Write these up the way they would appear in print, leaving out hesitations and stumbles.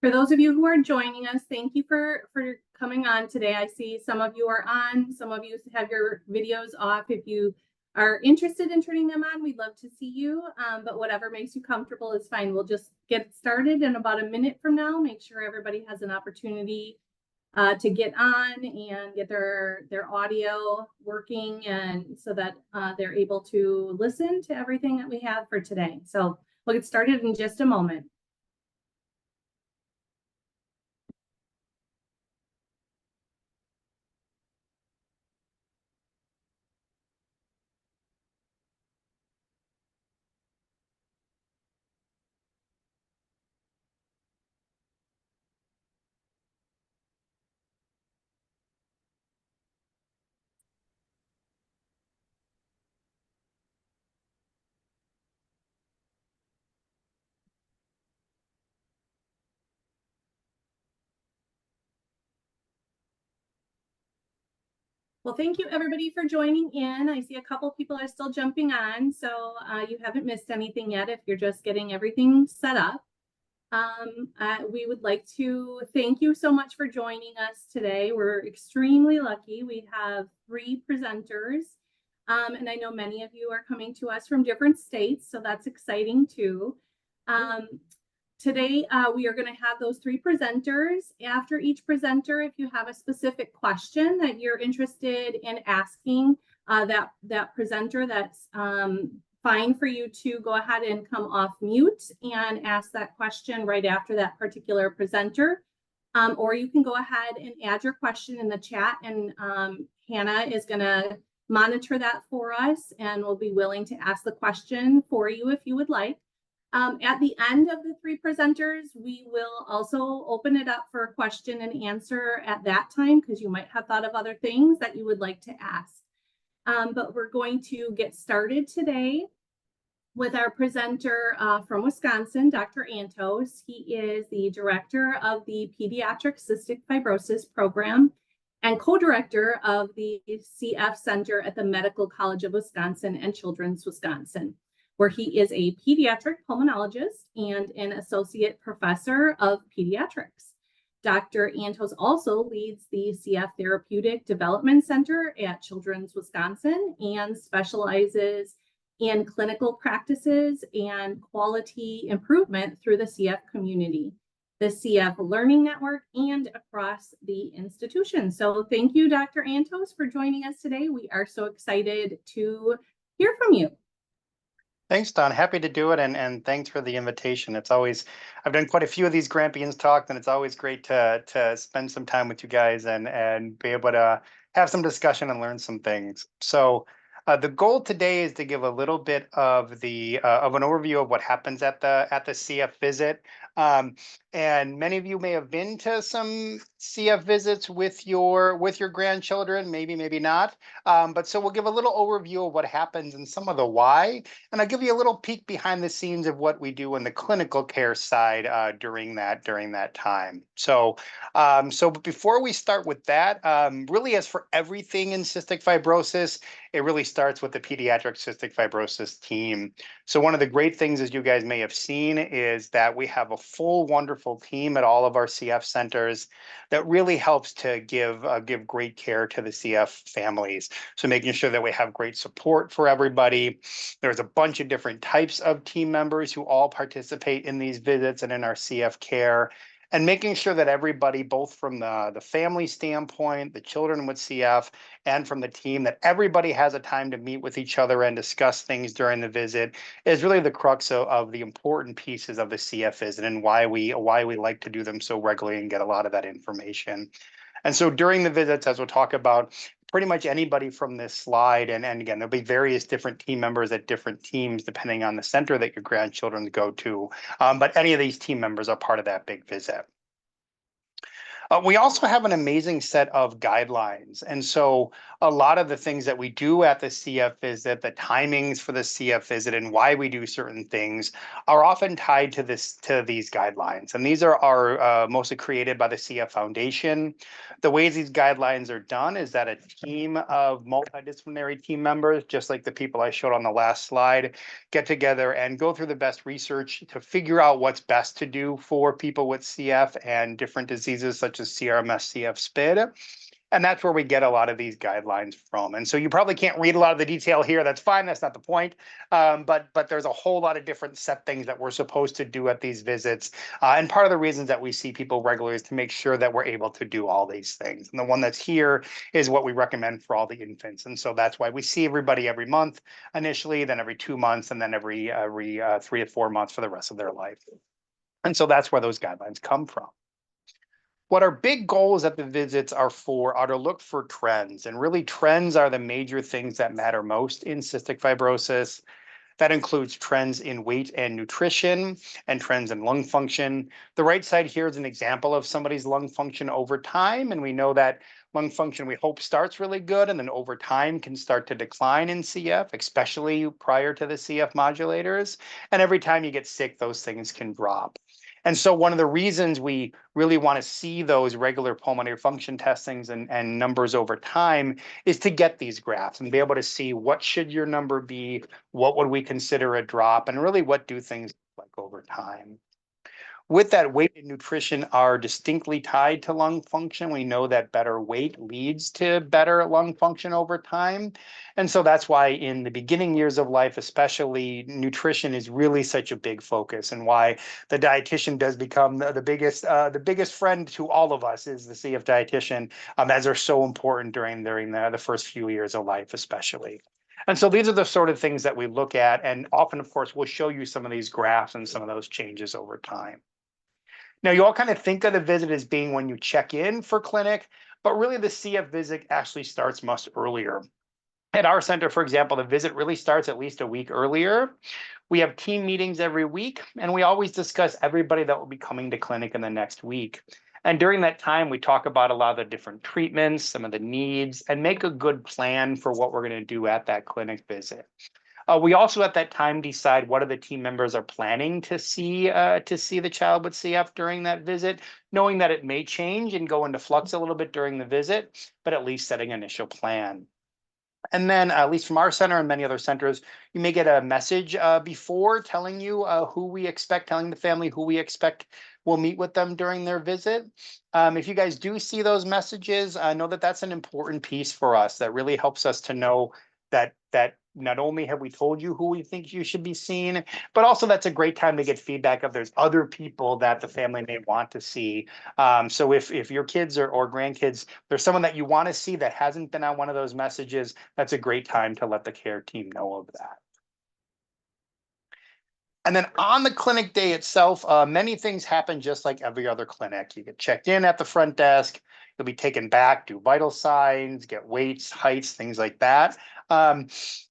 For those of you who are joining us, thank you for coming on today. I see some of you are on, some of you have your videos off. If you are interested in turning them on, we'd love to see you, but whatever makes you comfortable is fine. We'll just get started in about a minute from now. Make sure everybody has an opportunity to get on and get their audio working, and so that they're able to listen to everything that we have for today. So we'll get started in just a moment. Well, thank you everybody for joining in. I see a couple people are still jumping on, so you haven't missed anything yet if you're just getting everything set up. We would like to thank you so much for joining us today. We're extremely lucky. We have 3 presenters, and I know many of you are coming to us from different states, so that's exciting too. Today, we are going to have those 3 presenters. After each presenter, if you have a specific question that you're interested in asking that presenter, that's fine for you to go ahead and come off mute and ask that question right after that particular presenter. Or you can go ahead and add your question in the chat, and Hannah is going to monitor that for us, and we'll be willing to ask the question for you if you would like. At the end of the 3 presenters, we will also open it up for a question and answer at that time, because you might have thought of other things that you would like to ask. But we're going to get started today with our presenter from Wisconsin, Dr. Antos. He is the director of the Pediatric Cystic Fibrosis Program and co-director of the CF Center at the Medical College of Wisconsin and Children's Wisconsin, where he is a pediatric pulmonologist and an associate professor of pediatrics. Dr. Antos also leads the CF Therapeutic Development Center at Children's Wisconsin and specializes in clinical practices and quality improvement through the CF community, the CF Learning Network, and across the institution. So thank you, Dr. Antos, for joining us today. We are so excited to hear from you. Thanks, Don. Happy to do it, and thanks for the invitation. It's always, I've done quite a few of these Grampions talks, and it's always great to spend some time with you guys and be able to have some discussion and learn some things. So the goal today is to give a little bit of the of an overview of what happens at the CF visit. And many of you may have been to some CF visits with your grandchildren, maybe not. But so we'll give a little overview of what happens and some of the why, and I'll give you a little peek behind the scenes of what we do on the clinical care side during that time. So but before we start with that, really, as for everything in cystic fibrosis, it really starts with the pediatric cystic fibrosis team. So one of the great things, as you guys may have seen, is that we have a full, wonderful team at all of our CF centers that really helps to give great care to the CF families. So making sure that we have great support for everybody. There's a bunch of different types of team members who all participate in these visits and in our CF care, and making sure that everybody, both from the family standpoint, the children with CF, and from the team, that everybody has a time to meet with each other and discuss things during the visit, is really the crux of the important pieces of the CF visit, and why we like to do them so regularly and get a lot of that information. And so during the visits, as we'll talk about, pretty much anybody from this slide, and again, there'll be various different team members at different teams depending on the center that your grandchildren go to, but any of these team members are part of that big visit. We also have an amazing set of guidelines. And so a lot of the things that we do at the CF visit, the timings for the CF visit and why we do certain things are often tied to these guidelines. And these are mostly created by the CF Foundation. The ways these guidelines are done is that a team of multidisciplinary team members, just like the people I showed on the last slide, get together and go through the best research to figure out what's best to do for people with CF and different diseases such as CRMS, CF, SPID. And that's where we get a lot of these guidelines from. And so you probably can't read a lot of the detail here. That's fine. That's not the point. But there's a whole lot of different set things that we're supposed to do at these visits. And part of the reasons that we see people regularly is to make sure that we're able to do all these things. And the one that's here is what we recommend for all the infants. And so that's why we see everybody every month initially, then every 2 months, and then every 3 to 4 months for the rest of their life. And so that's where those guidelines come from. What our big goals at the visits are to look for trends. And really, trends are the major things that matter most in cystic fibrosis. That includes trends in weight and nutrition and trends in lung function. The right side here is an example of somebody's lung function over time. And we know that lung function, we hope, starts really good and then over time can start to decline in CF, especially prior to the CF modulators. And every time you get sick, those things can drop. And so one of the reasons we really want to see those regular pulmonary function testings and numbers over time is to get these graphs and be able to see what should your number be, what would we consider a drop, and really what do things look like over time. With that, weight and nutrition are distinctly tied to lung function. We know that better weight leads to better lung function over time. And so that's why in the beginning years of life, especially, nutrition is really such a big focus, and why the dietitian does become the biggest friend to all of us is the CF dietitian, as they're so important during the first few years of life, especially. And so these are the sort of things that we look at. And often, of course, we'll show you some of these graphs and some of those changes over time. Now, you all kind of think of the visit as being when you check in for clinic, but really the CF visit actually starts much earlier. At our center, for example, the visit really starts at least a week earlier. We have team meetings every week, and we always discuss everybody that will be coming to clinic in the next week. And during that time, we talk about a lot of the different treatments, some of the needs, and make a good plan for what we're going to do at that clinic visit. We also at that time decide what are the team members are planning to see the child with CF during that visit, knowing that it may change and go into flux a little bit during the visit, but at least setting an initial plan. And then, at least from our center and many other centers, you may get a message before telling you who we expect, telling the family who we expect will meet with them during their visit. If you guys do see those messages, know that that's an important piece for us. That really helps us to know that not only have we told you who we think you should be seeing, but also that's a great time to get feedback if there's other people that the family may want to see. So if your kids or grandkids, there's someone that you want to see that hasn't been on one of those messages, that's a great time to let the care team know of that. And then on the clinic day itself, many things happen just like every other clinic. You get checked in at the front desk, you'll be taken back, do vital signs, get weights, heights, things like that.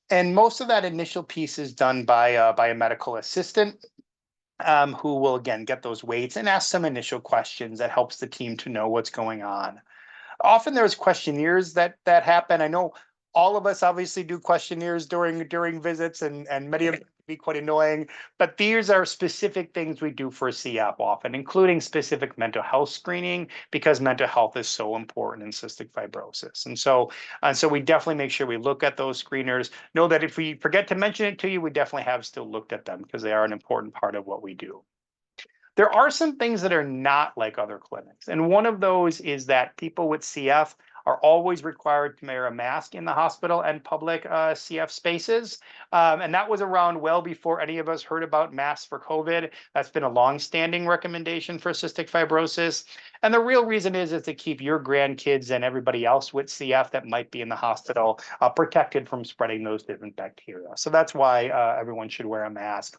And most of that initial piece is done by a medical assistant who will, again, get those weights and ask some initial questions that helps the team to know what's going on. Often there's questionnaires that happen. I know all of us obviously do questionnaires during visits, and many of them can be quite annoying, but these are specific things we do for CF often, including specific mental health screening, because mental health is so important in cystic fibrosis. And so we definitely make sure we look at those screeners. Know that if we forget to mention it to you, we definitely have still looked at them because they are an important part of what we do. There are some things that are not like other clinics. And one of those is that people with CF are always required to wear a mask in the hospital and public CF spaces. And that was around well before any of us heard about masks for COVID. That's been a long-standing recommendation for cystic fibrosis. And the real reason is to keep your grandkids and everybody else with CF that might be in the hospital protected from spreading those different bacteria. So that's why everyone should wear a mask.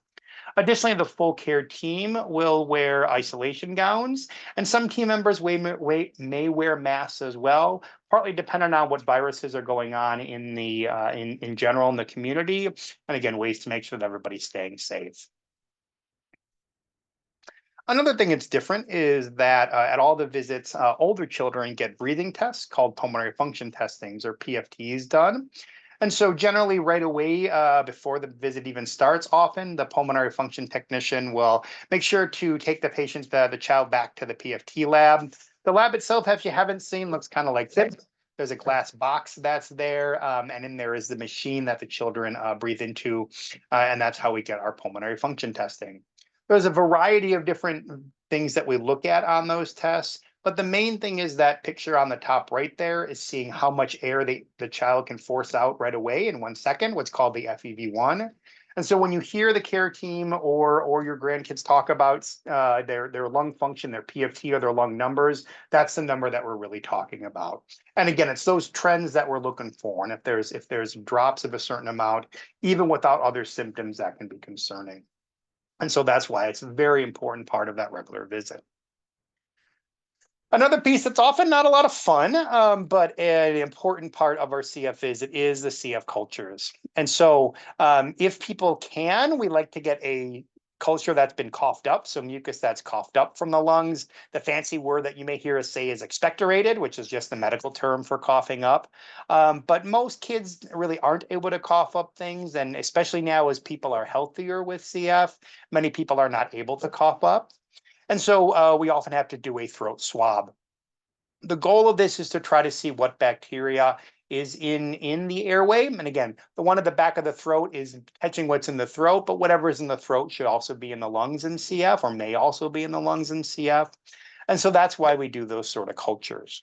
Additionally, the full care team will wear isolation gowns, and some team members may wear masks as well, partly depending on what viruses are going on in general in the community, and again, ways to make sure that everybody's staying safe. Another thing that's different is that at all the visits, older children get breathing tests called pulmonary function testings or PFTs done. And so generally right away, before the visit even starts, often the pulmonary function technician will make sure to take the child back to the PFT lab. The lab itself, if you haven't seen, looks kind of like this. There's a glass box that's there, and in there is the machine that the children breathe into, and that's how we get our pulmonary function testing. There's a variety of different things that we look at on those tests, but the main thing is that picture on the top right there is seeing how much air the child can force out right away in 1 second, what's called the FEV1. And so when you hear the care team or your grandkids talk about their lung function, their PFT or their lung numbers, that's the number that we're really talking about. And again, it's those trends that we're looking for. And if there's drops of a certain amount, even without other symptoms, that can be concerning. And so that's why it's a very important part of that regular visit. Another piece that's often not a lot of fun, but an important part of our CF visit is the CF cultures. And so if people can, we like to get a culture that's been coughed up, so mucus that's coughed up from the lungs. The fancy word that you may hear us say is expectorated, which is just the medical term for coughing up. But most kids really aren't able to cough up things, and especially now as people are healthier with CF, many people are not able to cough up. And so we often have to do a throat swab. The goal of this is to try to see what bacteria is in the airway. And again, the one at the back of the throat is catching what's in the throat, but whatever is in the throat should also be in the lungs in CF or may also be in the lungs in CF. And so that's why we do those sort of cultures.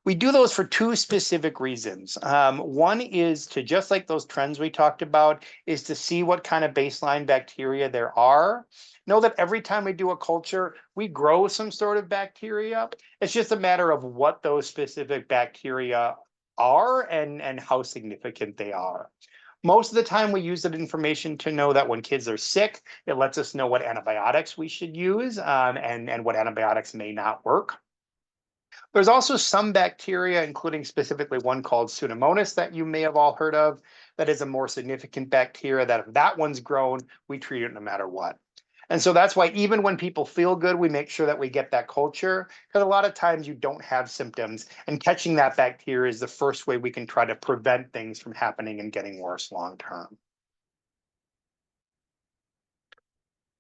We do those for two specific reasons. One is to, just like those trends we talked about, is to see what kind of baseline bacteria there are. Know that every time we do a culture, we grow some sort of bacteria. It's just a matter of what those specific bacteria are and how significant they are. Most of the time we use that information to know that when kids are sick, it lets us know what antibiotics we should use and what antibiotics may not work. There's also some bacteria, including specifically one called Pseudomonas that you may have all heard of, that is a more significant bacteria that if that one's grown, we treat it no matter what. And so that's why even when people feel good, we make sure that we get that culture, because a lot of times you don't have symptoms, and catching that bacteria is the first way we can try to prevent things from happening and getting worse long term.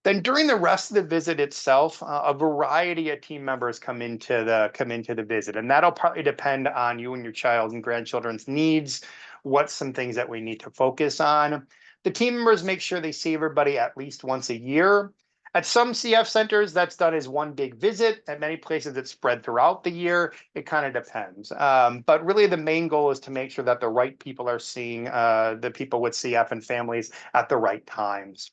Then during the rest of the visit itself, a variety of team members come into the visit, and that'll partly depend on you and your child and grandchildren's needs. What's some things that we need to focus on? The team members make sure they see everybody at least once a year. At some CF centers, that's done as one big visit. At many places, it's spread throughout the year. It kind of depends. But really, the main goal is to make sure that the right people are seeing the people with CF and families at the right times.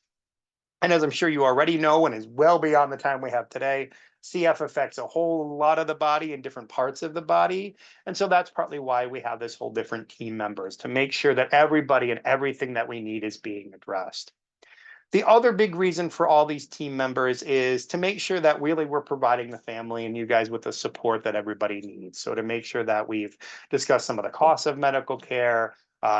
And as I'm sure you already know, and is well beyond the time we have today, CF affects a whole lot of the body in different parts of the body. And so that's partly why we have this whole different team members to make sure that everybody and everything that we need is being addressed. The other big reason for all these team members is to make sure that really we're providing the family and you guys with the support that everybody needs. So to make sure that we've discussed some of the costs of medical care,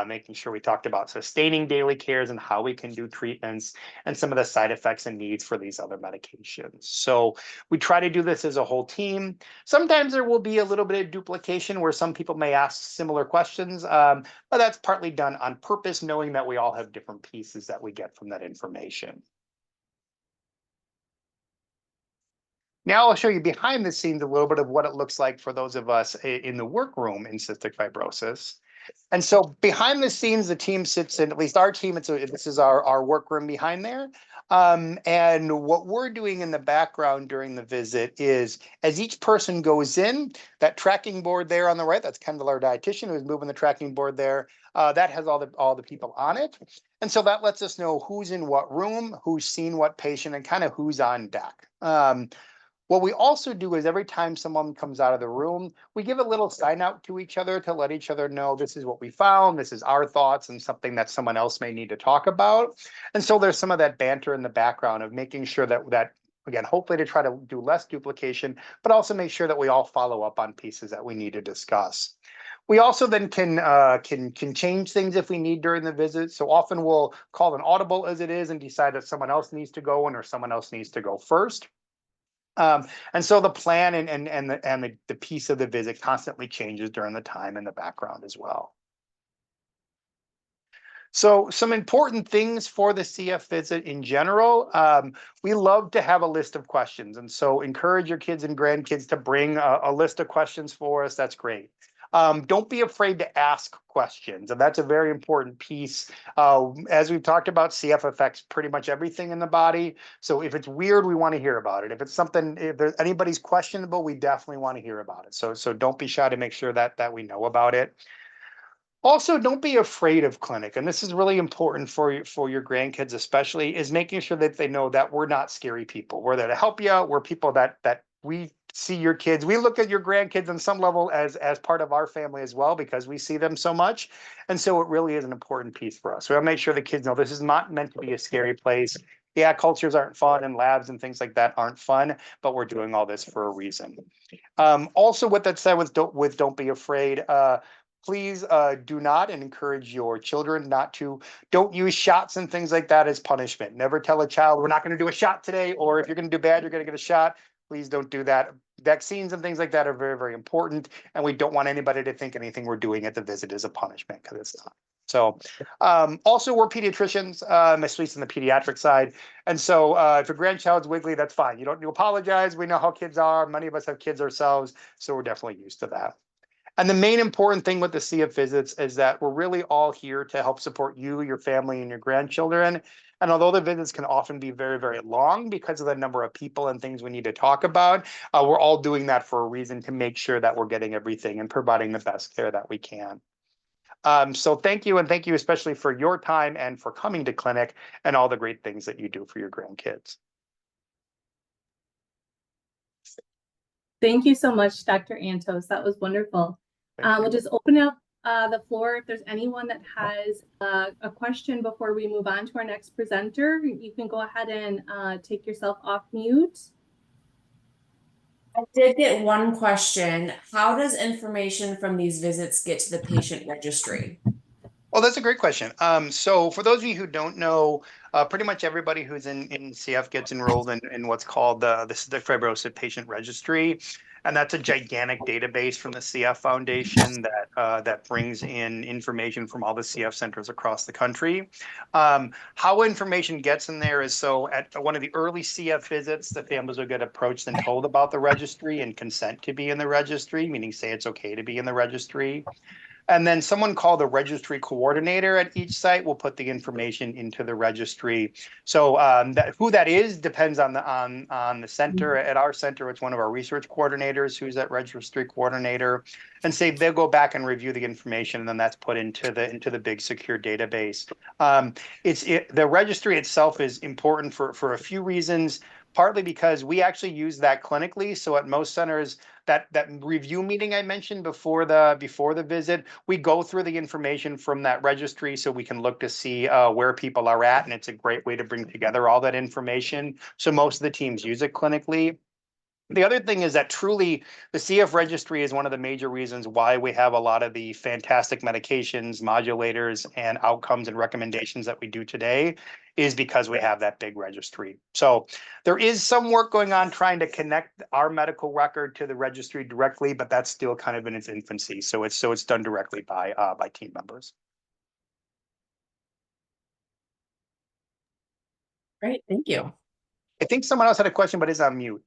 making sure we talked about sustaining daily cares and how we can do treatments and some of the side effects and needs for these other medications. So we try to do this as a whole team. Sometimes there will be a little bit of duplication where some people may ask similar questions, but that's partly done on purpose, knowing that we all have different pieces that we get from that information. Now I'll show you behind the scenes a little bit of what it looks like for those of us in the workroom in cystic fibrosis. And so behind the scenes, the team sits in, at least our team, this is our workroom behind there. And what we're doing in the background during the visit is as each person goes in, that tracking board there on the right, that's Kendall, our dietitian, who's moving the tracking board there. That has all the people on it. And so that lets us know who's in what room, who's seen what patient, and kind of who's on deck. What we also do is every time someone comes out of the room, we give a little sign out to each other to let each other know this is what we found, this is our thoughts, and something that someone else may need to talk about. And so there's some of that banter in the background of making sure that again, hopefully to try to do less duplication, but also make sure that we all follow up on pieces that we need to discuss. We also then can change things if we need during the visit. So often we'll call an audible as it is and decide that someone else needs to go in or someone else needs to go first. And so the plan and the piece of the visit constantly changes during the time in the background as well. So some important things for the CF visit in general. We love to have a list of questions. And so encourage your kids and grandkids to bring a list of questions for us. That's great. Don't be afraid to ask questions. And that's a very important piece. As we've talked about, CF affects pretty much everything in the body. So if it's weird, we want to hear about it. If it's something, if there's anybody's questionable, we definitely want to hear about it. So don't be shy to make sure that we know about it. Also, don't be afraid of clinic. And this is really important for your grandkids, especially, is making sure that they know that we're not scary people. We're there to help you out. We're people that we see your kids. We look at your grandkids on some level as part of our family as well, because we see them so much. And so it really is an important piece for us. We want to make sure the kids know this is not meant to be a scary place. Yeah, cultures aren't fun and labs and things like that aren't fun, but we're doing all this for a reason. Also, with that said, with don't be afraid. Please do not, and encourage your children not to, don't use shots and things like that as punishment. Never tell a child, we're not going to do a shot today, or if you're going to do bad, you're going to get a shot. Please don't do that. Vaccines and things like that are very, very important. And we don't want anybody to think anything we're doing at the visit is a punishment, because it's not. So also, we're pediatricians, at least in the pediatric side. And so if your grandchild's wiggly, that's fine. You don't need to apologize. We know how kids are. Many of us have kids ourselves, so we're definitely used to that. And the main important thing with the CF visits is that we're really all here to help support you, your family, and your grandchildren. And although the visits can often be very, very long because of the number of people and things we need to talk about, we're all doing that for a reason, to make sure that we're getting everything and providing the best care that we can. So thank you, and thank you especially for your time and for coming to clinic and all the great things that you do for your grandkids. Thank you so much, Dr. Antos. That was wonderful. We'll just open up the floor. If there's anyone that has a question before we move on to our next presenter, you can go ahead and take yourself off mute. I did get one question. How does information from these visits get to the patient registry? Oh, that's a great question. So for those of you who don't know, pretty much everybody who's in CF gets enrolled in what's called the Cystic Fibrosis Patient Registry. And that's a gigantic database from the CF Foundation that brings in information from all the CF centers across the country. How information gets in there is, so at one of the early CF visits, the families will get approached and told about the registry and consent to be in the registry, meaning say it's okay to be in the registry. And then someone called the registry coordinator at each site will put the information into the registry. So who that is depends on the center. At our center, it's one of our research coordinators who's that registry coordinator. And say they'll go back and review the information, and then that's put into the big secure database. The registry itself is important for a few reasons. Partly because we actually use that clinically. So at most centers, that review meeting I mentioned before the visit, we go through the information from that registry so we can look to see where people are at, and it's a great way to bring together all that information. So most of the teams use it clinically. The other thing is that truly the CF registry is one of the major reasons why we have a lot of the fantastic medications, modulators, and outcomes and recommendations that we do today, is because we have that big registry. So there is some work going on trying to connect our medical record to the registry directly, but that's still kind of in its infancy. So it's done directly by team members. Great, thank you. I think someone else had a question, but is on mute.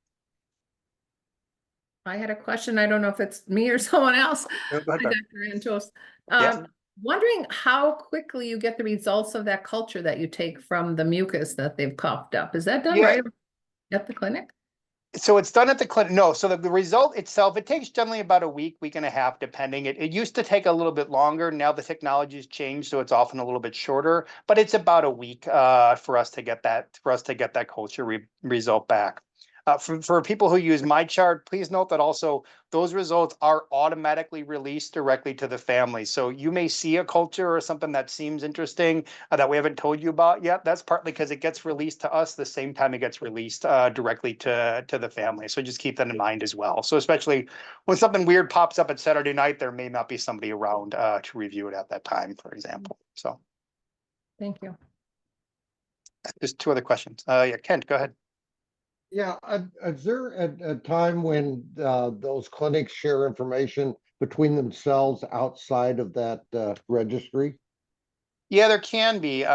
I had a question. I don't know if it's me or someone else. Go ahead, Beth. Dr. Antos. Yes. Wondering how quickly you get the results of that culture that you take from the mucus that they've coughed up. Is that done right at the clinic? So it's done at the clinic. No, so the result itself, it takes generally about a week and a half, depending. It used to take a little bit longer. Now the technology's changed, so it's often a little bit shorter. But it's about a week for us to get that culture result back. For people who use MyChart, please note that also those results are automatically released directly to the family. So you may see a culture or something that seems interesting that we haven't told you about yet. That's partly because it gets released to us the same time it gets released directly to the family. So just keep that in mind as well. So especially when something weird pops up at Saturday night, there may not be somebody around to review it at that time, for example. So Thank you. there's two other questions. Yeah, Kent, go ahead. Yeah, is there a time when those clinics share information between themselves outside of that registry? Yeah, there can be.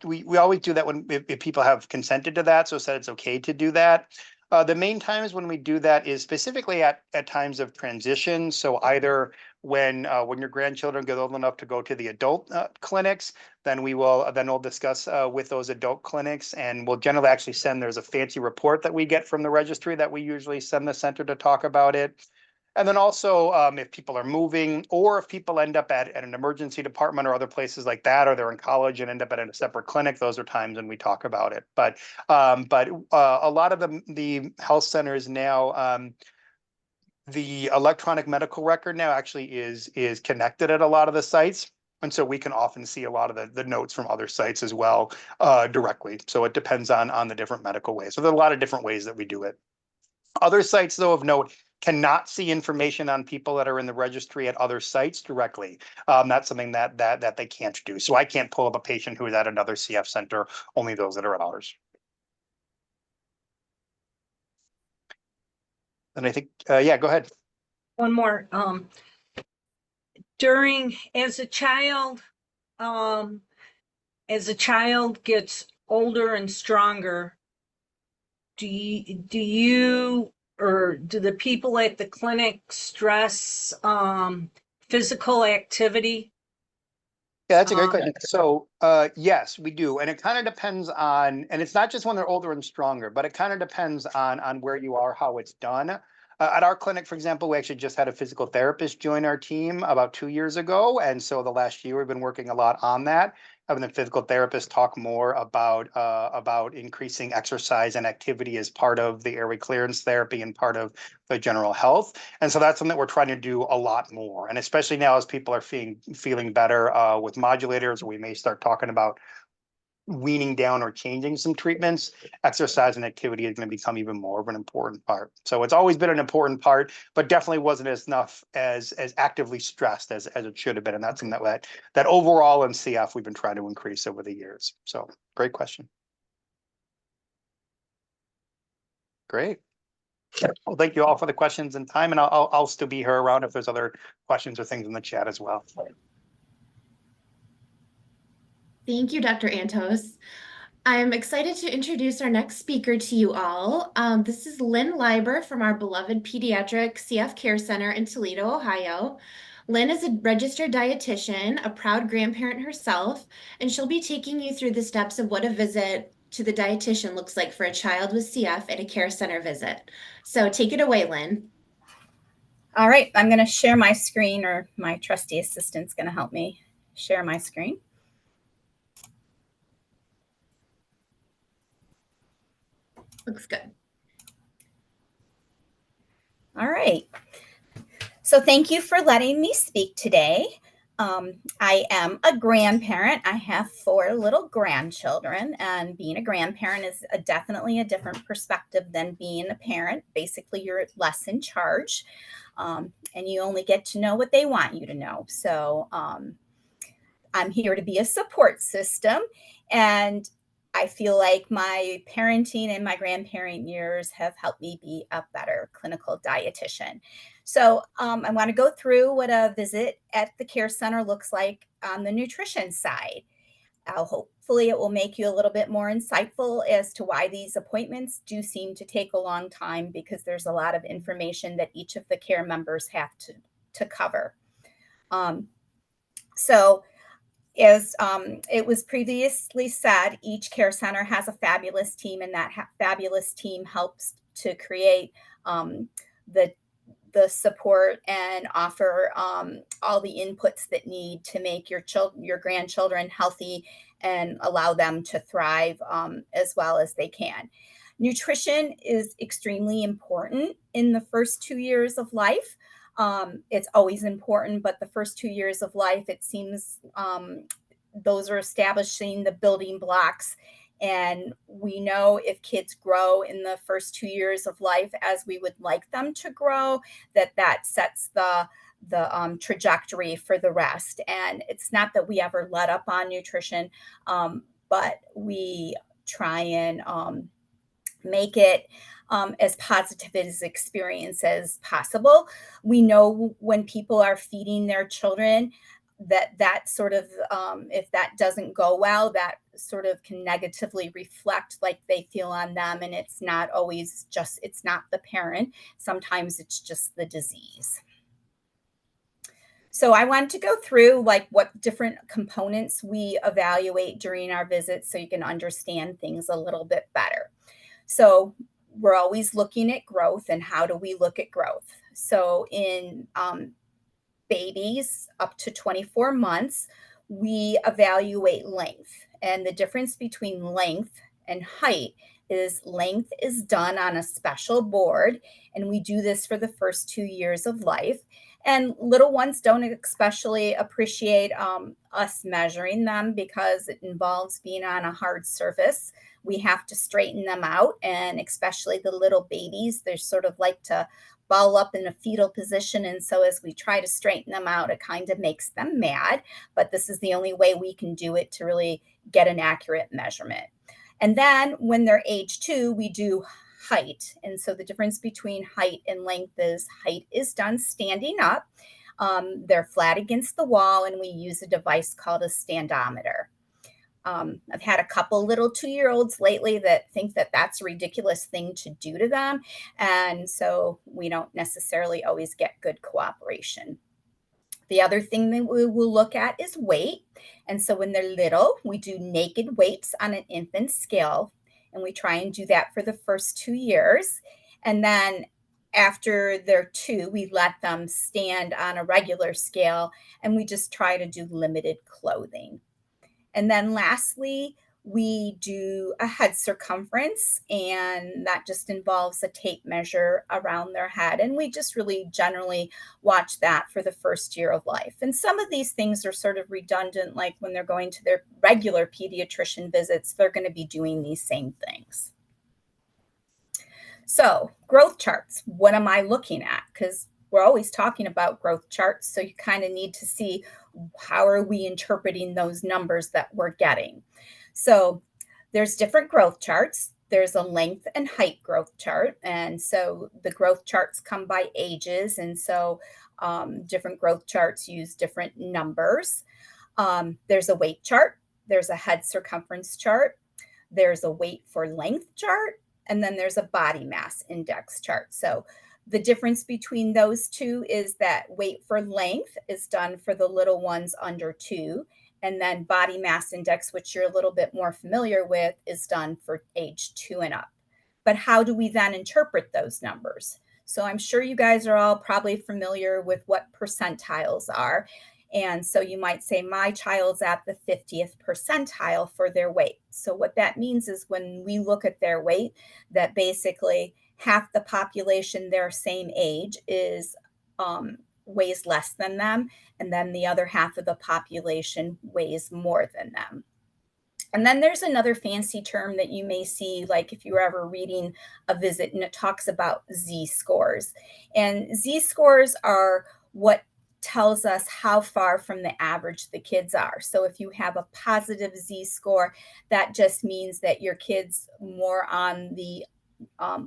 We always do that when if people have consented to that, so said it's okay to do that. The main times when we do that is specifically at times of transition. So either when your grandchildren get old enough to go to the adult clinics, then we'll discuss with those adult clinics, and we'll generally actually send. There's a fancy report that we get from the registry that we usually send the center to talk about it. And then also, if people are moving, or if people end up at an emergency department or other places like that, or they're in college and end up at a separate clinic, those are times when we talk about it. But a lot of the health centers now, the electronic medical record now actually is connected at a lot of the sites. And so we can often see a lot of the notes from other sites as well directly. So it depends on the different medical ways. So there are a lot of different ways that we do it. Other sites, though, of note, cannot see information on people that are in the registry at other sites directly. That's something that they can't do. So I can't pull up a patient who is at another CF center, only those that are at ours. And I think, yeah, go ahead. One more. As a child gets older and stronger, do you or do the people at the clinic stress physical activity? Yeah, that's a great question. So, yes, we do. And it kind of depends on, and it's not just when they're older and stronger, but it kind of depends on where you are, how it's done. At our clinic, for example, we actually just had a physical therapist join our team about 2 years ago. And so the last year we've been working a lot on that, having the physical therapist talk more about increasing exercise and activity as part of the airway clearance therapy and part of the general health. And so that's something that we're trying to do a lot more. And especially now as people are feeling better with modulators, we may start talking about weaning down or changing some treatments. Exercise and activity is going to become even more of an important part. So it's always been an important part, but definitely wasn't as actively stressed as it should have been. And that's something that overall in CF we've been trying to increase over the years. So great question. Great. Well, thank you all for the questions and time, and I'll still be here around if there's other questions or things in the chat as well. Thank you, Dr. Antos. I'm excited to introduce our next speaker to you all. This is Lynn Leiber from our beloved Pediatric CF Care Center in Toledo, Ohio. Lynn is a registered dietitian, a proud grandparent herself, and she'll be taking you through the steps of what a visit to the dietitian looks like for a child with CF at a care center visit. So take it away, Lynn. All right, I'm going to share my screen, or my trusty assistant's going to help me share my screen. Looks good. All right. So thank you for letting me speak today. I am a grandparent. I have 4 little grandchildren, and being a grandparent is definitely a different perspective than being a parent. Basically, you're less in charge, and you only get to know what they want you to know. So I'm here to be a support system, and I feel like my parenting and my grandparent years have helped me be a better clinical dietitian. So I want to go through what a visit at the care center looks like on the nutrition side. Hopefully it will make you a little bit more insightful as to why these appointments do seem to take a long time, because there's a lot of information that each of the care members have to cover. As it was previously said, each care center has a fabulous team, and that fabulous team helps to create the support and offer all the inputs that need to make your grandchildren healthy and allow them to thrive as well as they can. Nutrition is extremely important in the first 2 years of life. It's always important, but the first 2 years of life, it seems those are establishing the building blocks. And we know if kids grow in the first 2 years of life as we would like them to grow, that sets the trajectory for the rest. And it's not that we ever let up on nutrition, but we try and make it as positive as experience as possible. We know when people are feeding their children that sort of if that doesn't go well, that sort of can negatively reflect like they feel on them, and it's not always just, it's not the parent, sometimes it's just the disease. So I want to go through like what different components we evaluate during our visits so you can understand things a little bit better. So we're always looking at growth, and how do we look at growth? So in babies up to 24 months, we evaluate length. And the difference between length and height is length is done on a special board, and we do this for the first 2 years of life. And little ones don't especially appreciate us measuring them because it involves being on a hard surface. We have to straighten them out, and especially the little babies, they're sort of like to ball up in a fetal position. And so as we try to straighten them out, it kind of makes them mad. But this is the only way we can do it to really get an accurate measurement. And then when they're age 2, we do height. And so the difference between height and length is height is done standing up. They're flat against the wall, and we use a device called a standometer. I've had a couple little 2-year-olds lately that think that that's a ridiculous thing to do to them. And so we don't necessarily always get good cooperation. The other thing that we will look at is weight. And so when they're little, we do naked weights on an infant scale. And we try and do that for the first 2 years. And then after they're 2, we let them stand on a regular scale, and we just try to do limited clothing. And then lastly, we do a head circumference, and that just involves a tape measure around their head. And we just really generally watch that for the first year of life. And some of these things are sort of redundant, like when they're going to their regular pediatrician visits, they're going to be doing these same things. So growth charts, what am I looking at? Because we're always talking about growth charts. So you kind of need to see how are we interpreting those numbers that we're getting. So there's different growth charts. There's a length and height growth chart. And so the growth charts come by ages. And so different growth charts use different numbers. There's a weight chart. There's a head circumference chart. There's a weight for length chart. And then there's a body mass index chart. So the difference between those two is that weight for length is done for the little ones under 2. And then body mass index, which you're a little bit more familiar with, is done for age 2 and up. But how do we then interpret those numbers? So I'm sure you guys are all probably familiar with what percentiles are. And so you might say, my child's at the 50th percentile for their weight. So what that means is when we look at their weight, that basically half the population their same age is weighs less than them, and then the other half of the population weighs more than them. And then there's another fancy term that you may see, like if you were ever reading a visit, and it talks about Z-scores. And Z-scores are what tells us how far from the average the kids are. So if you have a positive Z-score, that just means that your kid's more on the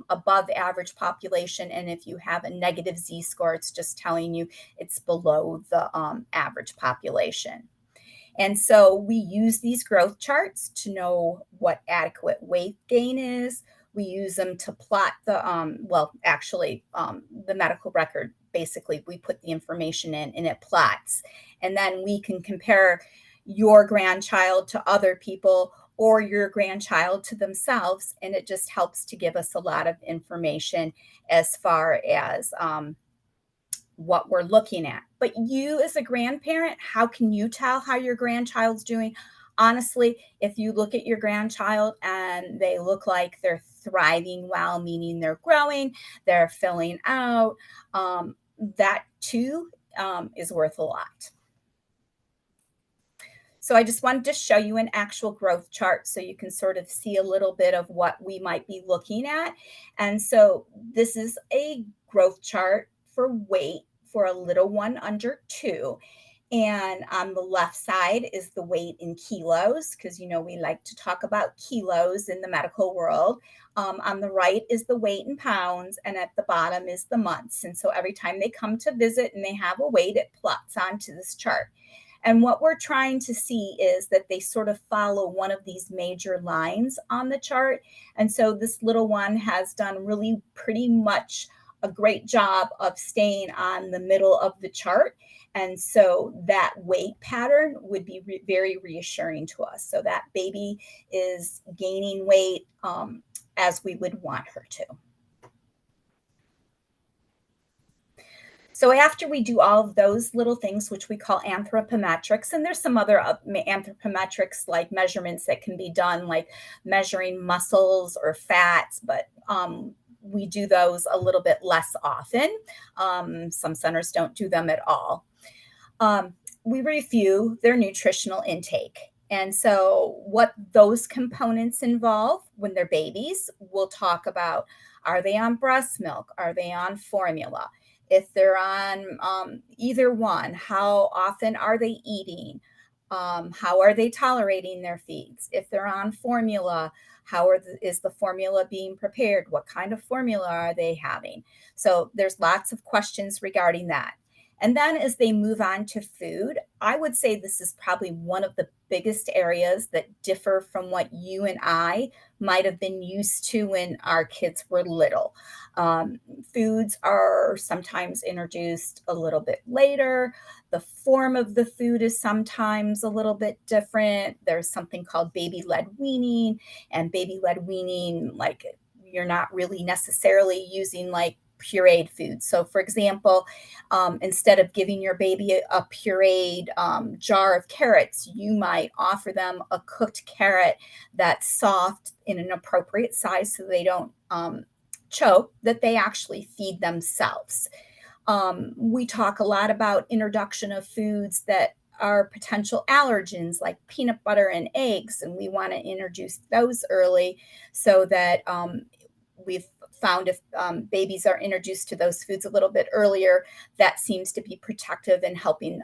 above average population. And if you have a negative Z-score, it's just telling you it's below the average population. And so we use these growth charts to know what adequate weight gain is. We use them to plot the, the medical record. Basically, we put the information in and it plots. And then we can compare your grandchild to other people or your grandchild to themselves. And it just helps to give us a lot of information as far as what we're looking at. But you as a grandparent, how can you tell how your grandchild's doing? Honestly, if you look at your grandchild and they look like they're thriving well, meaning they're growing, they're filling out, that too is worth a lot. So I just wanted to show you an actual growth chart so you can sort of see a little bit of what we might be looking at. And so this is a growth chart for weight for a little one under 2. And on the left side is the weight in kilos, because we like to talk about kilos in the medical world. On the right is the weight in pounds, and at the bottom is the months. And so every time they come to visit and they have a weight, it plots onto this chart. And what we're trying to see is that they sort of follow one of these major lines on the chart. And so this little one has done really pretty much a great job of staying on the middle of the chart. And so that weight pattern would be very reassuring to us. So that baby is gaining weight as we would want her to. So after we do all of those little things, which we call anthropometrics, and there's some other anthropometrics like measurements that can be done, like measuring muscles or fats, but we do those a little bit less often. Some centers don't do them at all. We review their nutritional intake. And so what those components involve when they're babies, we'll talk about, are they on breast milk? Are they on formula? If they're on either one, how often are they eating? How are they tolerating their feeds? If they're on formula, how is the formula being prepared? What kind of formula are they having? So there's lots of questions regarding that. And then as they move on to food, I would say this is probably one of the biggest areas that differ from what you and I might have been used to when our kids were little. Foods are sometimes introduced a little bit later. The form of the food is sometimes a little bit different. There's something called baby-led weaning, and baby-led weaning, like, you're not really necessarily using like pureed food. So for example, instead of giving your baby a pureed jar of carrots, you might offer them a cooked carrot that's soft in an appropriate size so they don't choke, that they actually feed themselves. We talk a lot about introduction of foods that are potential allergens like peanut butter and eggs, and we want to introduce those early so that we've found if babies are introduced to those foods a little bit earlier, that seems to be protective in helping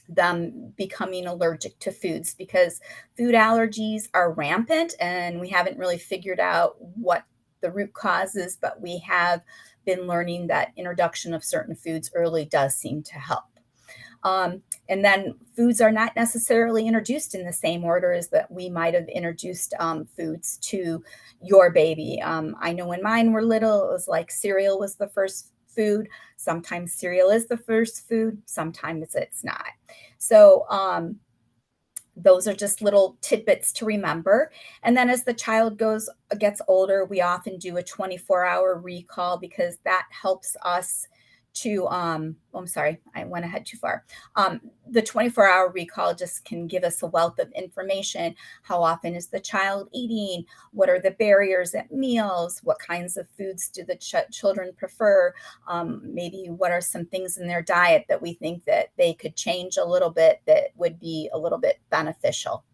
them becoming allergic to foods, because food allergies are rampant and we haven't really figured out what the root cause is, but we have been learning that introduction of certain foods early does seem to help. And then foods are not necessarily introduced in the same order as that we might have introduced foods to your baby. I know when mine were little, it was like cereal was the first food. Sometimes cereal is the first food, sometimes it's not. So those are just little tidbits to remember. And then as the child gets older, we often do a 24-hour recall, because that helps us to, I'm sorry, I went ahead too far. The 24-hour recall just can give us a wealth of information. How often is the child eating? What are the barriers at meals? What kinds of foods do the children prefer? Maybe what are some things in their diet that we think that they could change a little bit that would be a little bit beneficial?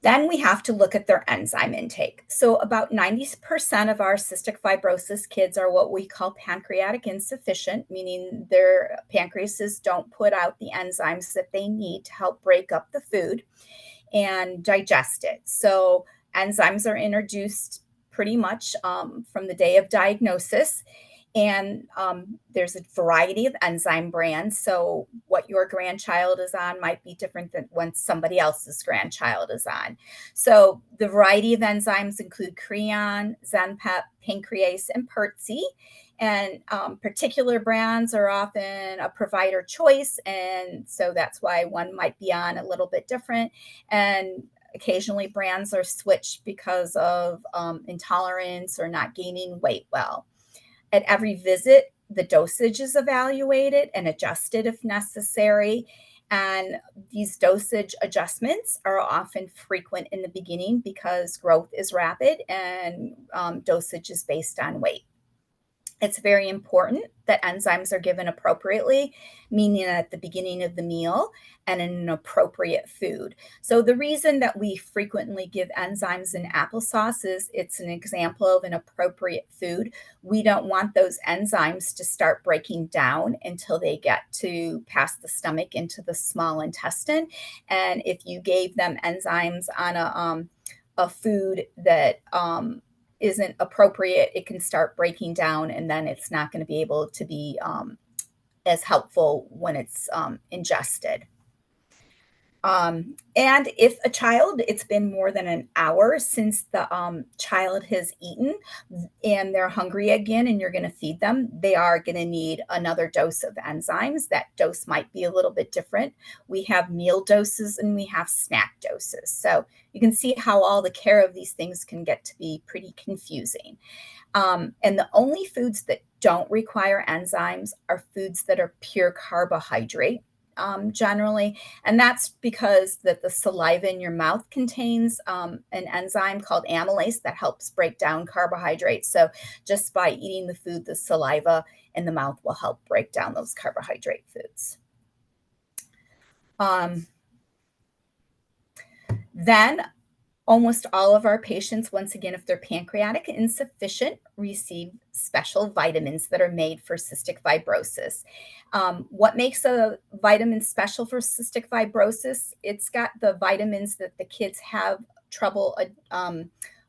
Then we have to look at their enzyme intake. So about 90% of our cystic fibrosis kids are what we call pancreatic insufficient, meaning their pancreases don't put out the enzymes that they need to help break up the food and digest it. So enzymes are introduced pretty much from the day of diagnosis. And there's a variety of enzyme brands. So what your grandchild is on might be different than when somebody else's grandchild is on. So the variety of enzymes include Creon, Zenpep, Pancrease, and Pertzy. And particular brands are often a provider choice. And so that's why one might be on a little bit different. And occasionally brands are switched because of intolerance or not gaining weight well. At every visit, the dosage is evaluated and adjusted if necessary. And these dosage adjustments are often frequent in the beginning because growth is rapid and dosage is based on weight. It's very important that enzymes are given appropriately, meaning at the beginning of the meal and in an appropriate food. So the reason that we frequently give enzymes in applesauce is it's an example of an appropriate food. We don't want those enzymes to start breaking down until they get to past the stomach into the small intestine. And if you gave them enzymes on a food that isn't appropriate, it can start breaking down, and then it's not going to be able to be as helpful when it's ingested. And if a child, it's been more than an hour since the child has eaten and they're hungry again and you're going to feed them, they are going to need another dose of enzymes. That dose might be a little bit different. We have meal doses and we have snack doses. So you can see how all the care of these things can get to be pretty confusing. And the only foods that don't require enzymes are foods that are pure carbohydrate. Generally, and that's because that the saliva in your mouth contains an enzyme called amylase that helps break down carbohydrates. So just by eating the food, the saliva in the mouth will help break down those carbohydrate foods. Then almost all of our patients, once again, if they're pancreatic insufficient, receive special vitamins that are made for cystic fibrosis. What makes a vitamin special for cystic fibrosis? It's got the vitamins that the kids have trouble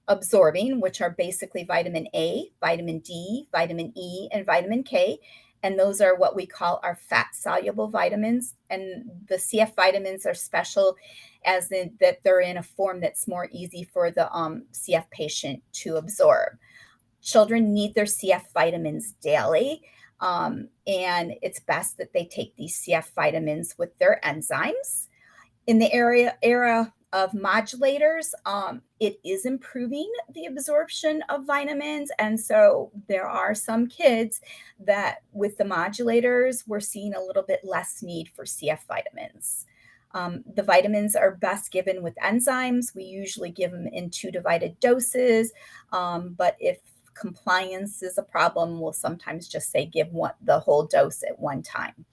absorbing, which are basically vitamin A, vitamin D, vitamin E, and vitamin K. And those are what we call our fat-soluble vitamins. And the CF vitamins are special as in that they're in a form that's more easy for the CF patient to absorb. Children need their CF vitamins daily. And it's best that they take these CF vitamins with their enzymes. In the era of modulators, it is improving the absorption of vitamins. And so there are some kids that with the modulators, we're seeing a little bit less need for CF vitamins. The vitamins are best given with enzymes. We usually give them in 2 divided doses. But if compliance is a problem, we'll sometimes just say give the whole dose at one time.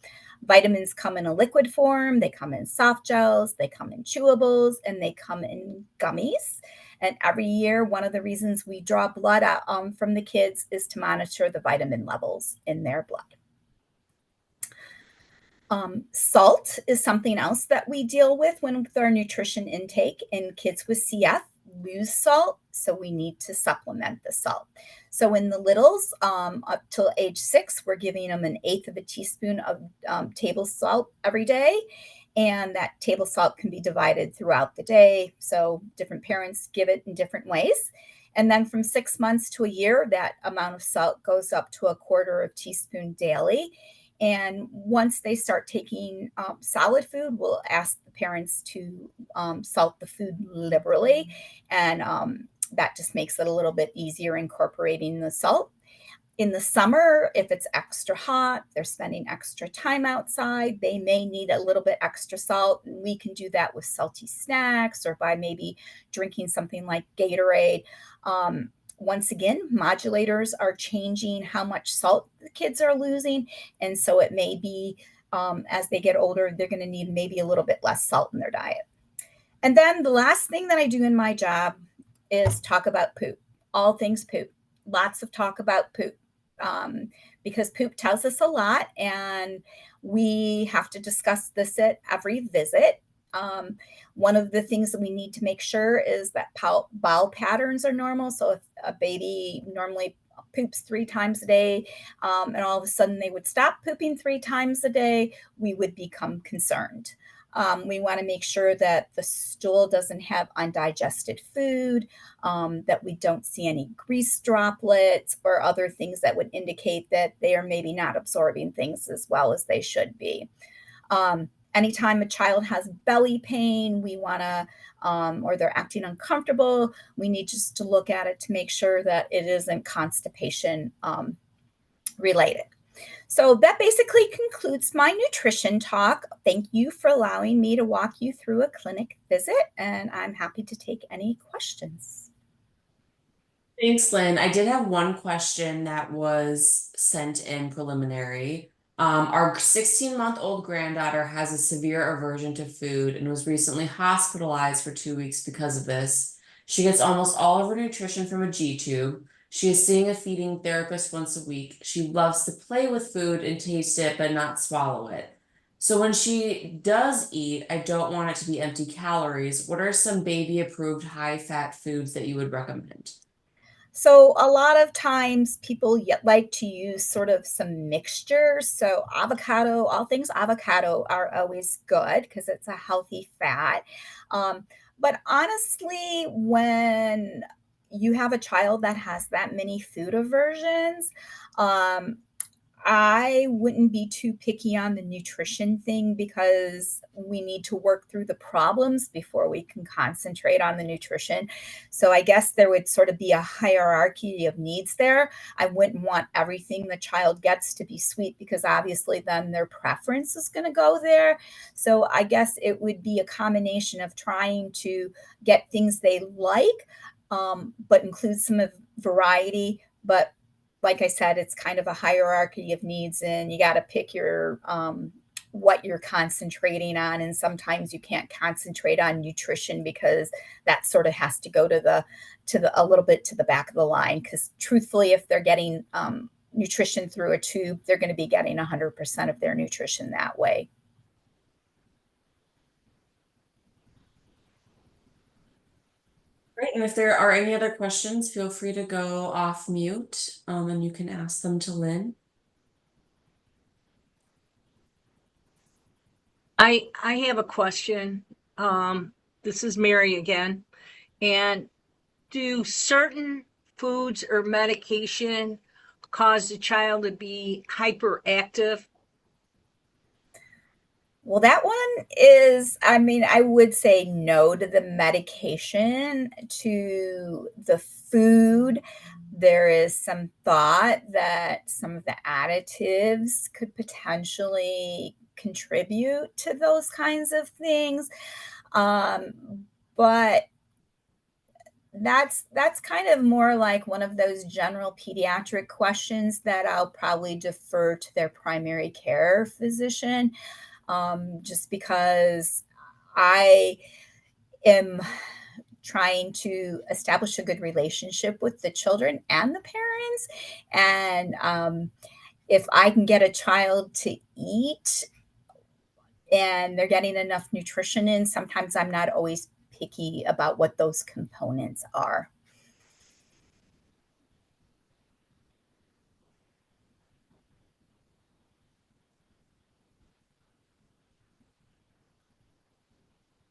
Vitamins come in a liquid form, they come in soft gels, they come in chewables, and they come in gummies. And every year, one of the reasons we draw blood out, from the kids is to monitor the vitamin levels in their blood. Salt is something else that we deal with with our nutrition intake, and kids with CF lose salt, so we need to supplement the salt. So in the littles, up till age 6, we're giving them 1/8 of a teaspoon of table salt every day, and that table salt can be divided throughout the day. So different parents give it in different ways. And then from 6 months to a year, that amount of salt goes up to 1/4 teaspoon daily. And once they start taking solid food, we'll ask the parents to salt the food liberally. And that just makes it a little bit easier incorporating the salt. In the summer, if it's extra hot, they're spending extra time outside, they may need a little bit extra salt. We can do that with salty snacks or by maybe drinking something like Gatorade. Once again, modulators are changing how much salt the kids are losing. And so it may be as they get older, they're going to need maybe a little bit less salt in their diet. And then the last thing that I do in my job is talk about poop, all things poop, lots of talk about poop. Because poop tells us a lot and we have to discuss this at every visit. One of the things that we need to make sure is that bowel patterns are normal. So if a baby normally poops 3 times a day and all of a sudden they would stop pooping 3 times a day, we would become concerned. We want to make sure that the stool doesn't have undigested food, that we don't see any grease droplets or other things that would indicate that they are maybe not absorbing things as well as they should be. Anytime a child has belly pain, we want to, or they're acting uncomfortable, we need just to look at it to make sure that it isn't constipation related. So that basically concludes my nutrition talk. Thank you for allowing me to walk you through a clinic visit, and I'm happy to take any questions. Thanks, Lynn. I did have one question that was sent in preliminary. Our 16-month-old granddaughter has a severe aversion to food and was recently hospitalized for 2 weeks because of this. She gets almost all of her nutrition from a G-tube. She is seeing a feeding therapist once a week. She loves to play with food and taste it, but not swallow it. So when she does eat, I don't want it to be empty calories. What are some baby-approved high-fat foods that you would recommend? So a lot of times people like to use sort of some mixture. So avocado, all things avocado are always good because it's a healthy fat. But honestly, when you have a child that has that many food aversions, I wouldn't be too picky on the nutrition thing because we need to work through the problems before we can concentrate on the nutrition. So I guess there would sort of be a hierarchy of needs there. I wouldn't want everything the child gets to be sweet because obviously then their preference is going to go there. So I guess it would be a combination of trying to get things they like, but include some of variety, but like I said, it's kind of a hierarchy of needs and you got to pick your what you're concentrating on. And sometimes you can't concentrate on nutrition because that sort of has to go to the a little bit to the back of the line. Because truthfully, if they're getting nutrition through a tube, they're going to be getting 100% of their nutrition that way. Great. And if there are any other questions, feel free to go off mute and you can ask them to Lynn. I have a question. This is Mary again. And do certain foods or medication cause the child to be hyperactive? Well, that one is, I mean, I would say no to the medication. To the food, there is some thought that some of the additives could potentially contribute to those kinds of things. But that's kind of more like one of those general pediatric questions that I'll probably defer to their primary care physician. Just because I am trying to establish a good relationship with the children and the parents. And if I can get a child to eat and they're getting enough nutrition in, sometimes I'm not always picky about what those components are.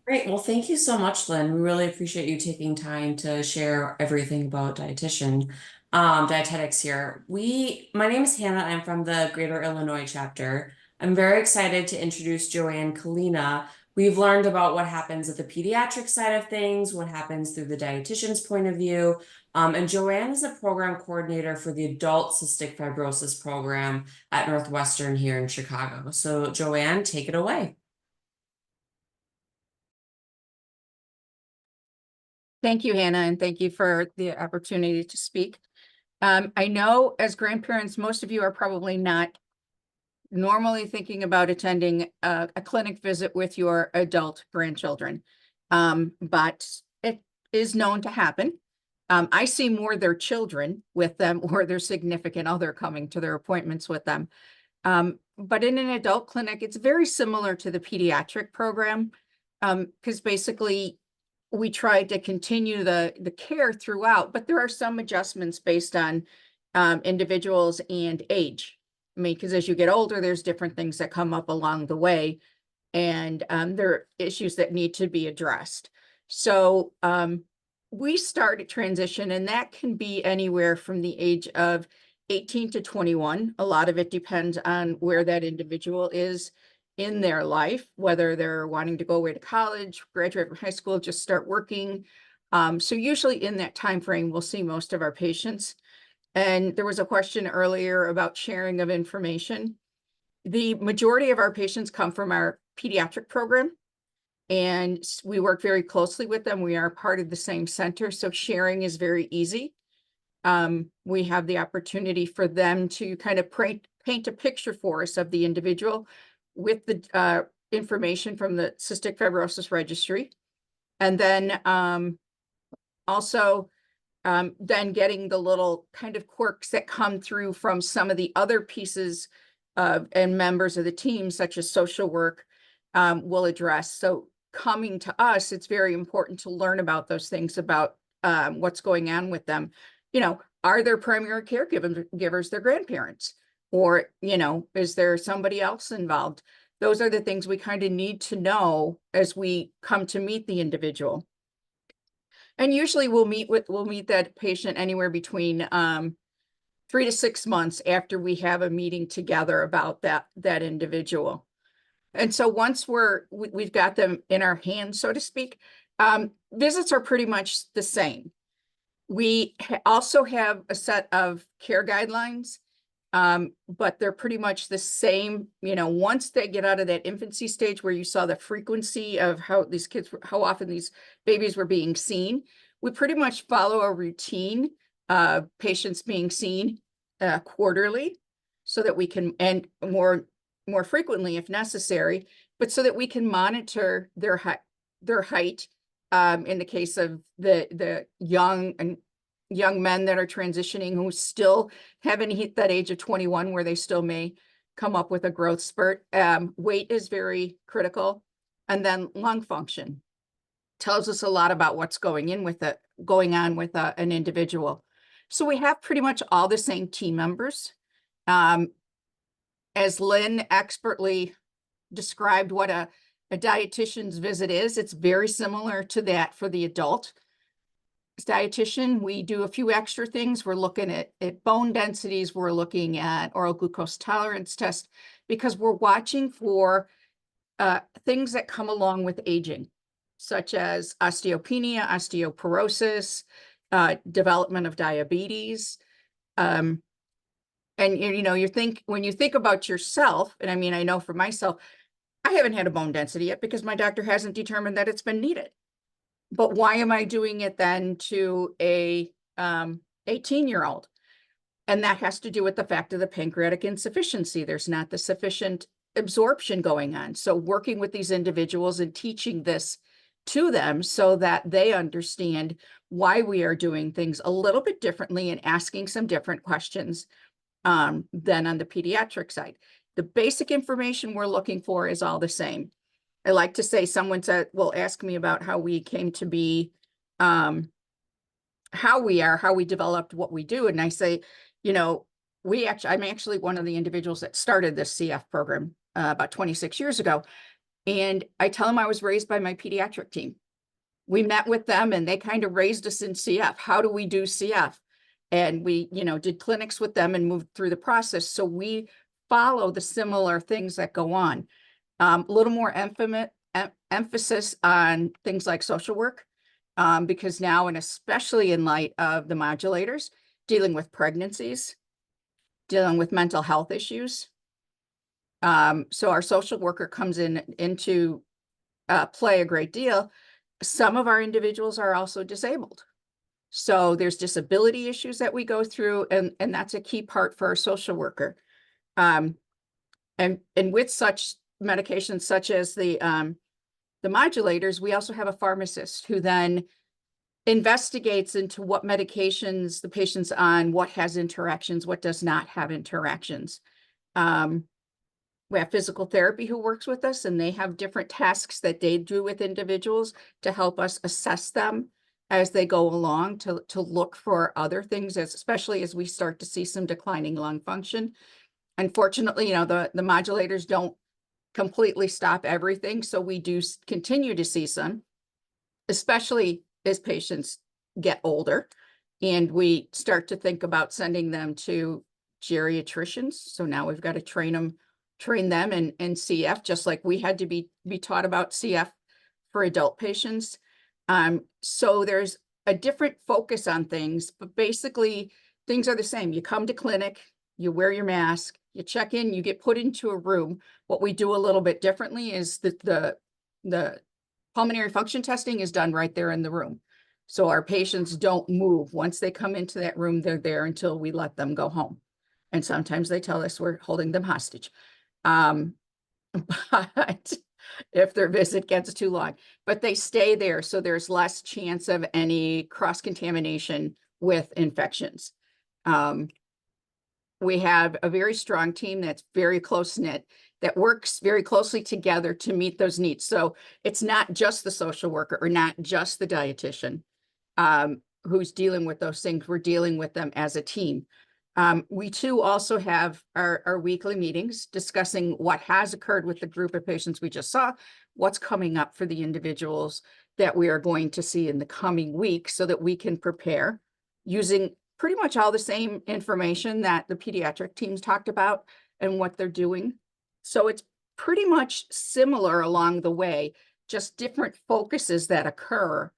Great. Well, thank you so much, Lynn. We really appreciate you taking time to share everything about dietetics here. My name is Hannah. I'm from the Greater Illinois chapter. I'm very excited to introduce Joanne Kalina. We've learned about what happens at the pediatric side of things, what happens through the dietitian's point of view. And Joanne is a program coordinator for the Adult Cystic Fibrosis program at Northwestern here in Chicago. So Joanne, take it away. Thank you, Hannah, and thank you for the opportunity to speak. I know as grandparents, most of you are probably not normally thinking about attending a clinic visit with your adult grandchildren, but it is known to happen. I see more their children with them or their significant other coming to their appointments with them. But in an adult clinic, it's very similar to the pediatric program because basically we tried to continue the care throughout, but there are some adjustments based on individuals and age. I mean, because as you get older, there's different things that come up along the way, and there are issues that need to be addressed. So we start a transition, and that can be anywhere from the age of 18 to 21. A lot of it depends on where that individual is in their life, whether they're wanting to go away to college, graduate from high school, just start working. So usually in that time frame, we'll see most of our patients. And there was a question earlier about sharing of information. The majority of our patients come from our pediatric program, and we work very closely with them. We are part of the same center, so sharing is very easy. we have the opportunity for them to kind of paint a picture for us of the individual with the information from the cystic fibrosis registry. And then also then getting the little kind of quirks that come through from some of the other pieces and members of the team, such as social work, will address. So coming to us, it's very important to learn about those things, about what's going on with them. You know, are their primary caregivers their grandparents? Or, you know, is there somebody else involved? Those are the things we kind of need to know as we come to meet the individual. And usually we'll meet that patient anywhere between 3 to 6 months after we have a meeting together about that individual. And so once we've got them in our hands, so to speak, visits are pretty much the same. We also have a set of care guidelines, but they're pretty much the same. You know, once they get out of that infancy stage where you saw the frequency of how often these babies were being seen, we pretty much follow a routine of patients being seen quarterly, so that we can, and more frequently if necessary, but so that we can monitor their height. In the case of the young men that are transitioning who still haven't hit that age of 21 where they still may come up with a growth spurt. Weight is very critical. And then lung function tells us a lot about what's going on with an individual. So we have pretty much all the same team members. As Lynn expertly described what a dietitian's visit is, it's very similar to that for the adult dietitian. We do a few extra things. We're looking at bone densities. We're looking at oral glucose tolerance test, because we're watching for things that come along with aging, such as osteopenia, osteoporosis, development of diabetes. And you know, when you think about yourself, and I mean, I know for myself, I haven't had a bone density yet because my doctor hasn't determined that it's been needed. But why am I doing it then to a 18-year-old? And that has to do with the fact of the pancreatic insufficiency. There's not the sufficient absorption going on. So working with these individuals and teaching this to them so that they understand why we are doing things a little bit differently and asking some different questions than on the pediatric side. The basic information we're looking for is all the same. I like to say, someone will ask me about how we came to be, how we developed what we do. And I say, you know, I'm actually one of the individuals that started this CF program about 26 years ago. And I tell them I was raised by my pediatric team. We met with them and they kind of raised us in CF. How do we do CF? And we, you know, did clinics with them and moved through the process. So we follow the similar things that go on. A little more emphasis on things like social work, because now, and especially in light of the modulators, dealing with pregnancies, dealing with mental health issues. So our social worker comes into play a great deal. Some of our individuals are also disabled. So there's disability issues that we go through, and that's a key part for our social worker. And with such medications such as the modulators, we also have a pharmacist who then investigates into what medications the patient's on, what has interactions, what does not have interactions. We have physical therapy who works with us, and they have different tasks that they do with individuals to help us assess them as they go along, to look for other things, especially as we start to see some declining lung function. Unfortunately, you know, the modulators don't completely stop everything. So we do continue to see some, especially as patients get older, and we start to think about sending them to geriatricians. So now we've got to train them in CF, just like we had to be taught about CF for adult patients. So there's a different focus on things, but basically things are the same. You come to clinic, you wear your mask, you check in, you get put into a room. What we do a little bit differently is that the pulmonary function testing is done right there in the room. So our patients don't move. Once they come into that room, they're there until we let them go home. And sometimes they tell us we're holding them hostage. But if their visit gets too long, but they stay there, so there's less chance of any cross-contamination with infections. We have a very strong team that's very close-knit, that works very closely together to meet those needs. So it's not just the social worker or not just the dietitian who's dealing with those things. We're dealing with them as a team. We too also have our weekly meetings discussing what has occurred with the group of patients we just saw, what's coming up for the individuals that we are going to see in the coming weeks, so that we can prepare using pretty much all the same information that the pediatric teams talked about and what they're doing. So it's pretty much similar along the way, just different focuses that occur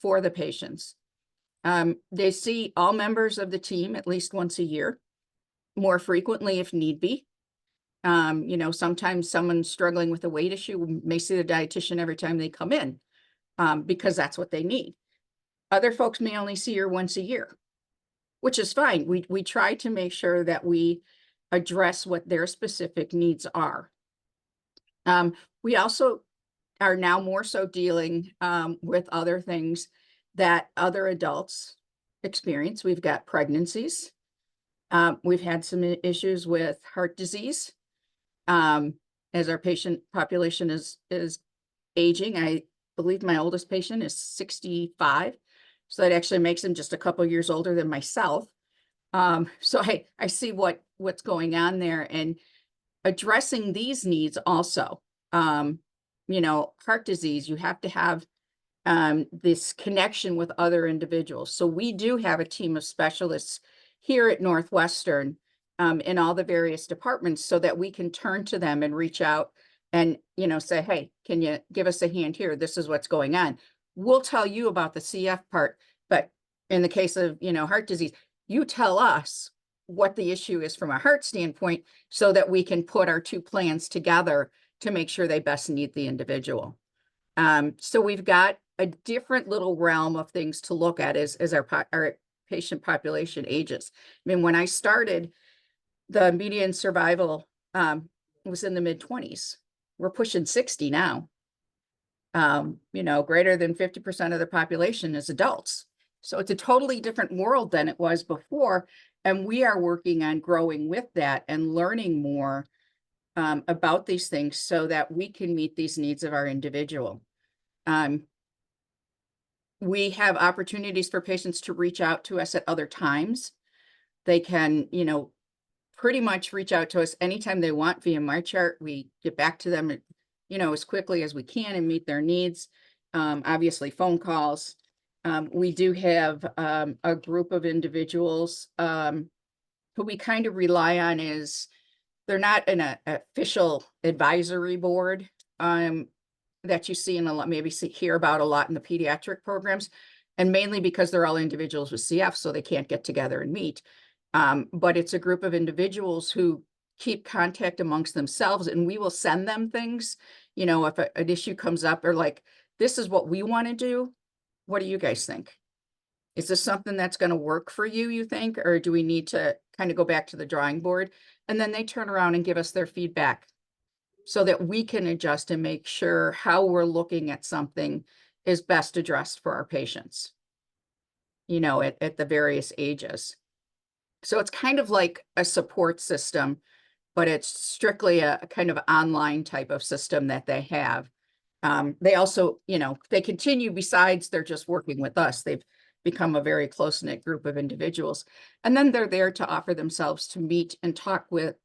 for the patients. They see all members of the team at least once a year, more frequently if need be. You know, sometimes someone struggling with a weight issue may see the dietitian every time they come in because that's what they need. Other folks may only see her once a year, which is fine. We try to make sure that we address what their specific needs are. We also are now more so dealing with other things that other adults experience. We've got pregnancies. We've had some issues with heart disease. As our patient population is aging, I believe my oldest patient is 65. So that actually makes him just a couple years older than myself. So I see what's going on there, and addressing these needs also. You know, heart disease, you have to have this connection with other individuals. So we do have a team of specialists here at Northwestern in all the various departments, so that we can turn to them and reach out and, you know, say, hey, can you give us a hand here? This is what's going on. We'll tell you about the CF part, but in the case of, you know, heart disease, you tell us what the issue is from a heart standpoint, so that we can put our two plans together to make sure they best meet the individual. So we've got a different little realm of things to look at as our patient population ages. I mean, when I started, the median survival was in the mid-20s. We're pushing 60 now. You know, greater than 50% of the population is adults. So it's a totally different world than it was before. And we are working on growing with that and learning more about these things, so that we can meet these needs of our individual. We have opportunities for patients to reach out to us at other times. They can, you know, pretty much reach out to us anytime they want via MyChart. We get back to them, you know, as quickly as we can and meet their needs. Obviously, phone calls. We do have a group of individuals who we kind of rely on. Is they're not an official advisory board that you see in a lot, hear about a lot in the pediatric programs, and mainly because they're all individuals with CF, so they can't get together and meet. But it's a group of individuals who keep contact amongst themselves, and we will send them things. You know, if an issue comes up, or like, this is what we want to do. What do you guys think? Is this something that's going to work for you, you think, or do we need to kind of go back to the drawing board? And then they turn around and give us their feedback, so that we can adjust and make sure how we're looking at something is best addressed for our patients, you know, at the various ages. So it's kind of like a support system, but it's strictly a kind of online type of system that they have. They also, you know, they continue, besides they're just working with us, they've become a very close-knit group of individuals. And then they're there to offer themselves to meet and talk with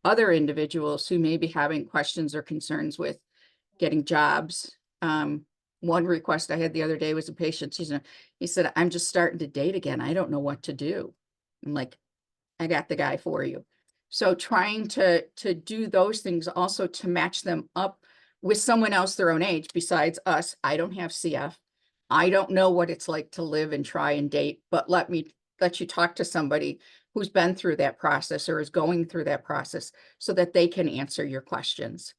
other individuals who may be having questions or concerns with getting jobs. One request I had the other day was a patient. He said, I'm just starting to date again. I don't know what to do. I'm like, I got the guy for you. So trying to do those things also to match them up with someone else their own age besides us. I don't have CF. I don't know what it's like to live and try and date, but let you talk to somebody who's been through that process or is going through that process, so that they can answer your questions.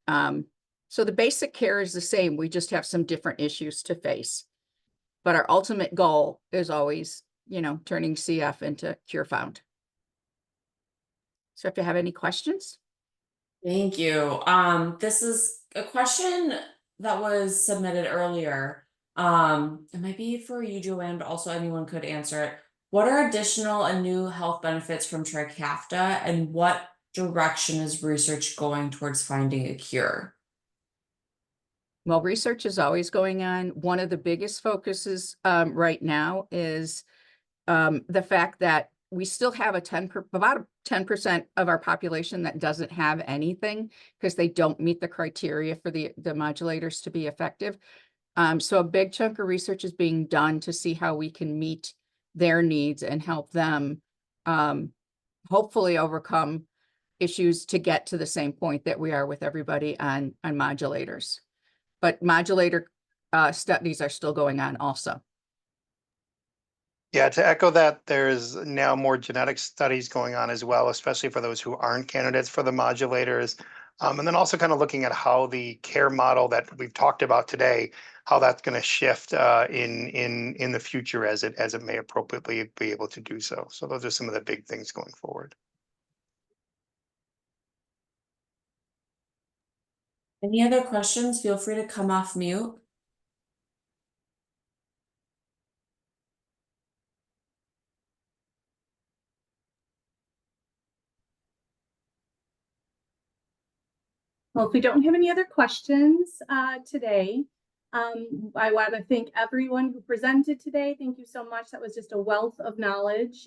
So the basic care is the same. We just have some different issues to face. But our ultimate goal is always, turning CF into cure found. So if you have any questions? Thank you. This is a question that was submitted earlier. It might be for you, Joanne, but also anyone could answer it. What are additional and new health benefits from Trikafta, and what direction is research going towards finding a cure? Well, research is always going on. One of the biggest focuses right now is the fact that we still have about 10% of our population that doesn't have anything because they don't meet the criteria for the modulators to be effective. So a big chunk of research is being done to see how we can meet their needs and help them hopefully overcome issues to get to the same point that we are with everybody on modulators. But modulator studies are still going on also. Yeah, to echo that, there's now more genetic studies going on as well, especially for those who aren't candidates for the modulators. And then also kind of looking at how the care model that we've talked about today, how that's going to shift in the future as it may appropriately be able to do so. So those are some of the big things going forward. Any other questions? Feel free to come off mute. Well, if we don't have any other questions today, I want to thank everyone who presented today. Thank you so much. That was just a wealth of knowledge.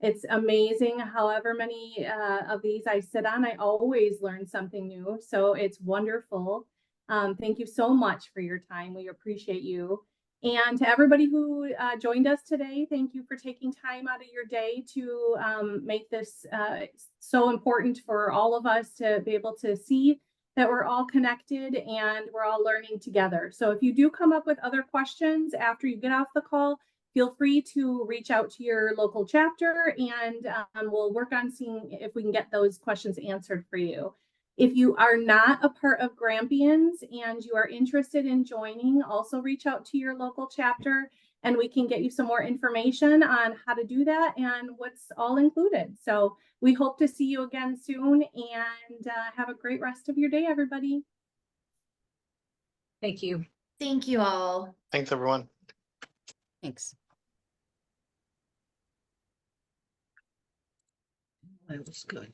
It's amazing. However many of these I sit on, I always learn something new. So it's wonderful. Thank you so much for your time. We appreciate you. And to everybody who joined us today, thank you for taking time out of your day to make this so important for all of us to be able to see that we're all connected and we're all learning together. So if you do come up with other questions after you get off the call, feel free to reach out to your local chapter and we'll work on seeing if we can get those questions answered for you. If you are not a part of Grampions and you are interested in joining, also reach out to your local chapter and we can get you some more information on how to do that and what's all included. So we hope to see you again soon and have a great rest of your day, everybody. Thank you. Thank you all. Thanks, everyone. Thanks. That was good.